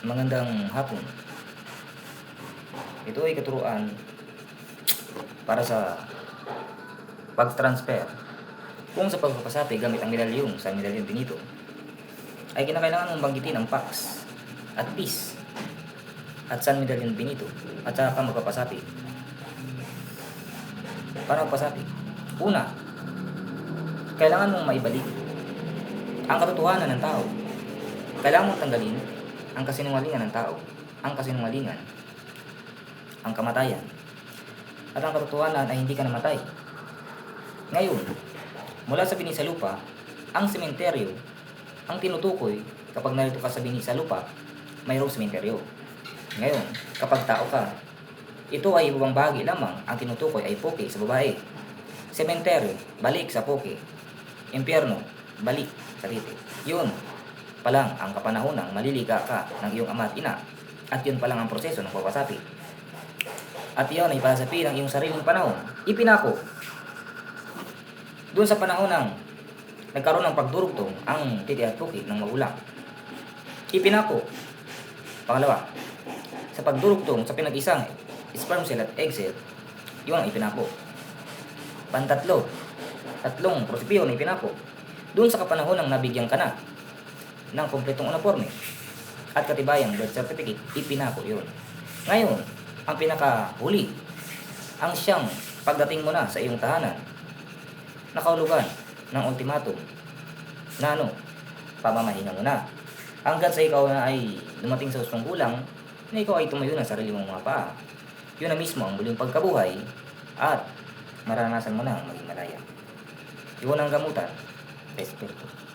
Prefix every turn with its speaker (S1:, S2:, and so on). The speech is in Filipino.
S1: Magandang hapon. Ito ay katuruan para sa pag-transfer. Kung sa pagpapasapi gamit ang medalyong sa medalyong Benito, ay kinakailangan mong banggitin ang Pax at Peace at San Medallion Benito at saka ka magpapasapi. Para magpasapi, una, kailangan mong maibalik ang katotohanan ng tao. Kailangan mong tanggalin ang kasinungalingan ng tao. Ang kasinungalingan, ang kamatayan, at ang katotohanan ay hindi ka namatay. Ngayon, mula sa bini sa lupa, ang sementeryo, ang tinutukoy kapag narito ka sa bini sa lupa, mayroong sementeryo. Ngayon, kapag tao ka, ito ay ibang bahagi lamang, ang tinutukoy ay poke sa babae. Sementeryo, balik sa poke. Impyerno, balik sa titi. Yun palang ang kapanahonang maliliga ka ng iyong ama at ina. At yun palang ang proseso ng papasapi. At yun ay pasasapi ng iyong sariling panahon. Ipinako. Doon sa panahon ng nagkaroon ng pagdurugtong ang titi at puki ng magulang. Ipinako. Pangalawa, sa pagdurugtong sa pinag-isang sperm cell at egg cell, yun ang ipinako. Pantatlo, tatlong prosipyo na ipinako. Doon sa kapanahon ng nabigyan ka na ng kompletong uniforme at katibayang birth certificate, ipinako yun. Ngayon, ang pinakahuli, ang siyang pagdating mo na sa iyong tahanan, nakaulugan ng ultimatum na pamamahinga mo na. Hanggang sa ikaw na ay dumating sa hustong gulang, na ikaw ay tumayo na sa sarili mong mga paa. Yun na mismo ang muling pagkabuhay at maranasan mo na ang maging malaya. Yun ang gamutan, respeto.